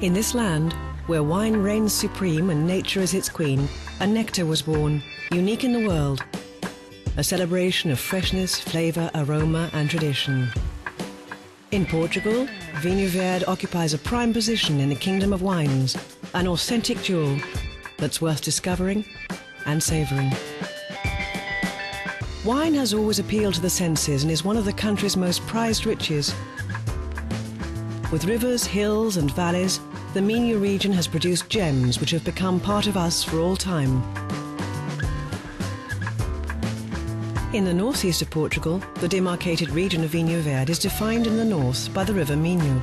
In this land, where wine reigns supreme and nature is its queen, a nectar was born, unique in the world. A celebration of freshness, flavour, aroma and tradition. In Portugal, Vinho Verde occupies a prime position in the kingdom of wines, an authentic jewel that's worth discovering and savouring. Wine has always appealed to the senses and is one of the country's most prized riches. With rivers, hills and valleys, the Minho region has produced gems which have become part of us for all time. In the northeast of Portugal, the demarcated region of Vinho Verde is defined in the north by the river Minho.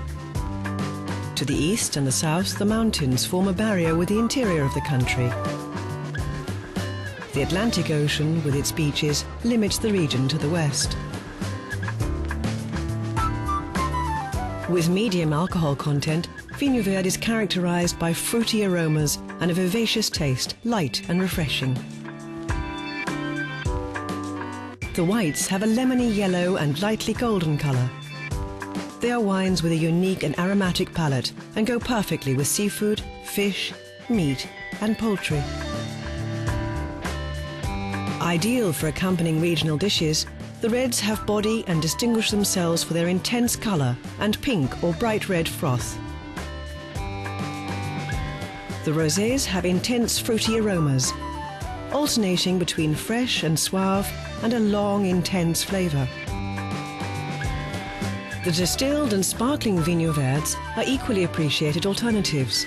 To the east and the south, the mountains form a barrier with the interior of the country. The Atlantic Ocean, with its beaches, limits the region to the west. With medium alcohol content, Vinho Verde is characterized by fruity aromas and a vivacious taste, light and refreshing. The whites have a lemony yellow and lightly golden color. They are wines with a unique and aromatic palate and go perfectly with seafood, fish, meat and poultry. Ideal for accompanying regional dishes, the reds have body and distinguish themselves for their intense color and pink or bright red froth. The rosés have intense fruity aromas, alternating between fresh and suave and a long, intense flavor. The distilled and sparkling Vinho Verdes are equally appreciated alternatives.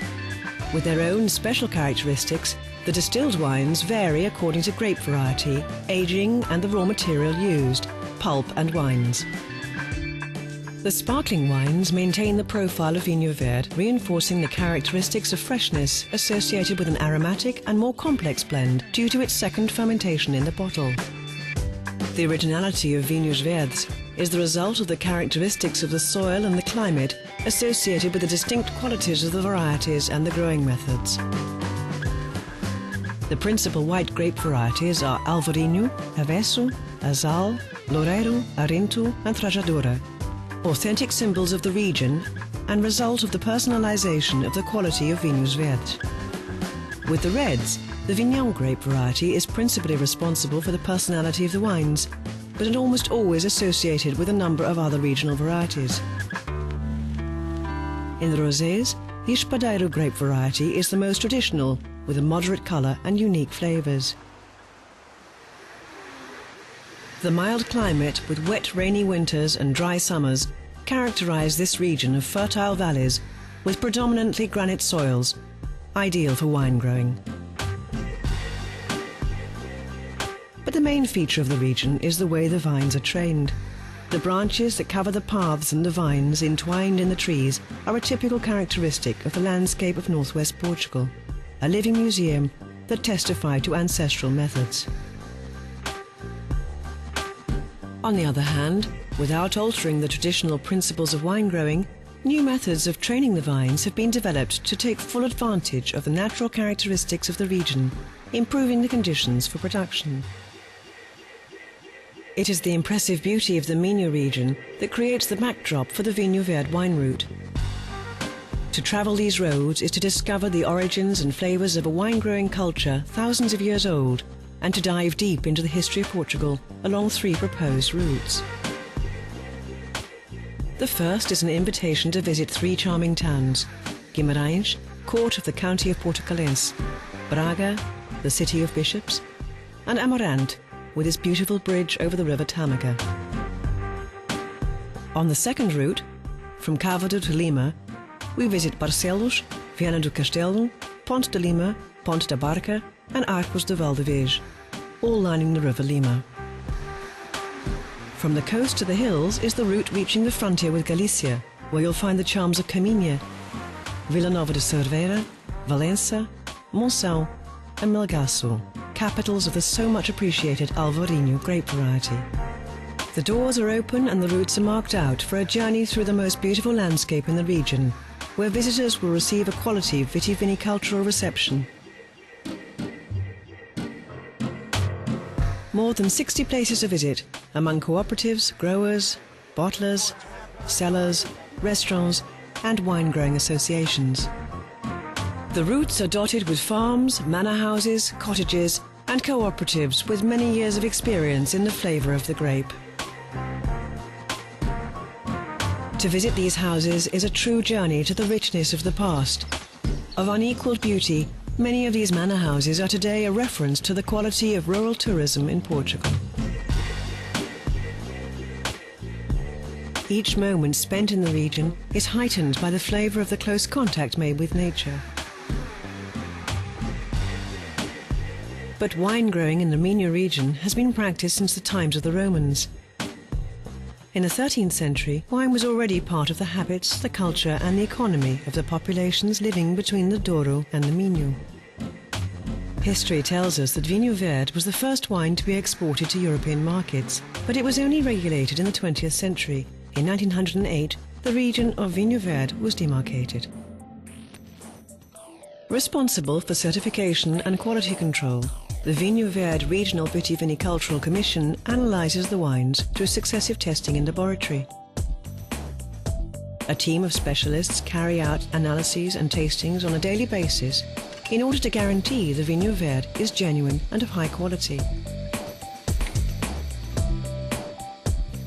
With their own special characteristics, the distilled wines vary according to grape variety, aging and the raw material used, pulp and wines. The sparkling wines maintain the profile of Vinho Verde, reinforcing the characteristics of freshness associated with an aromatic and more complex blend due to its second fermentation in the bottle. The originality of Vinhos Verdes is the result of the characteristics of the soil and the climate associated with the distinct qualities of the varieties and the growing methods. The principal white grape varieties are Alvarinho, Avesso, Azal, Loureiro, Arinto and Trajadora, authentic symbols of the region and result of the personalization of the quality of Vinhos Verdes. With the reds, the Vinho grape variety is principally responsible for the personality of the wines, but is almost always associated with a number of other regional varieties. In the rosés, the Espadeiro grape variety is the most traditional, with a moderate color and unique flavors. The mild climate with wet, rainy winters and dry summers characterize this region of fertile valleys with predominantly granite soils, ideal for wine growing. But the main feature of the region is the way the vines are trained. The branches that cover the paths and the vines entwined in the trees are a typical characteristic of the landscape of northwest Portugal, a living museum that testify to ancestral methods. On the other hand, without altering the traditional principles of wine growing, new methods of training the vines have been developed to take full advantage of the natural characteristics of the region, improving the conditions for production. It is the impressive beauty of the Minho region that creates the backdrop for the Vinho Verde wine route. To travel these roads is to discover the origins and flavours of a wine-growing culture thousands of years old, and to dive deep into the history of Portugal along 3 proposed routes. The first is an invitation to visit 3 charming towns: Guimarães, court of the county of Portucalense, Braga, the city of bishops, and Amarante, with its beautiful bridge over the river Tâmega. On the second route, from Cávado to Lima, we visit Barcelos, Viana do Castelo, Ponte de Lima, Ponte da Barca and Arcos de Valdevez, all lining the river Lima. From the coast to the hills is the route reaching the frontier with Galicia, where you'll find the charms of Caminha, Vila Nova de Cerveira, Valença, Monção and Melgaço, capitals of the so much appreciated Alvarinho grape variety. The doors are open and the routes are marked out for a journey through the most beautiful landscape in the region, where visitors will receive a quality vitivinicultural reception. More than 60 places to visit, among cooperatives, growers, bottlers, cellars, restaurants and wine-growing associations. The routes are dotted with farms, manor houses, cottages and cooperatives with many years of experience in the flavour of the grape. To visit these houses is a true journey to the richness of the past. Of unequalled beauty, many of these manor houses are today a reference to the quality of rural tourism in Portugal. Each moment spent in the region is heightened by the flavour of the close contact made with nature. But wine growing in the Vinho region has been practiced since the times of the Romans. In the 13th century, wine was already part of the habits, the culture and the economy of the populations living between the Douro and the Minho. History tells us that Vinho Verde was the first wine to be exported to European markets, but it was only regulated in the 20th century. In 1908, the region of Vinho Verde was demarcated. Responsible for certification and quality control, the Vinho Verde Regional Vitivinicultural Commission analyses the wines through successive testing in laboratory. A team of specialists carry out analyses and tastings on a daily basis in order to guarantee the Vinho Verde is genuine and of high quality.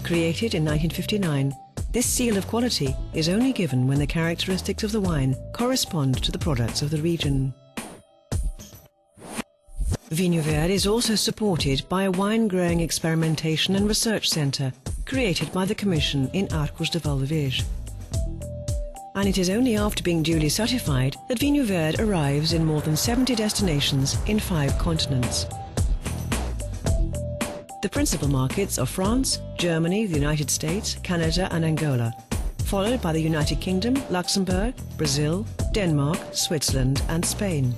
Created in 1959, this seal of quality is only given when the characteristics of the wine correspond to the products of the region. Vinho Verde is also supported by a wine-growing experimentation and research centre created by the Commission in Arcos de Valdevez. And it is only after being duly certified that Vinho Verde arrives in more than 70 destinations in 5 continents. The principal markets are France, Germany, the United States, Canada and Angola, followed by the United Kingdom, Luxembourg, Brazil, Denmark, Switzerland and Spain.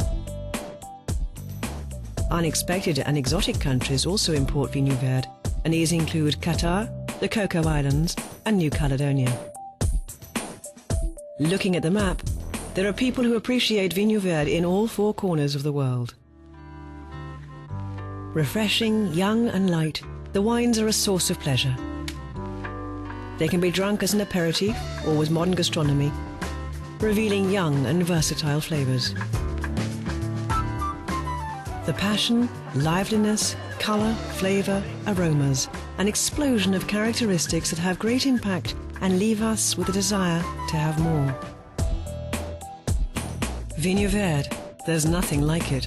Unexpected and exotic countries also import Vinho Verde, and these include Qatar, the Cocoa Islands and New Caledonia. Looking at the map, there are people who appreciate Vinho Verde in all 4 corners of the world. Refreshing, young and light, the wines are a source of pleasure. They can be drunk as an aperitif or with modern gastronomy, revealing young and versatile flavours. The passion, liveliness, colour, flavour, aromas, an explosion of characteristics that have great impact and leave us with a desire to have more. Vinho Verde, there's nothing like it.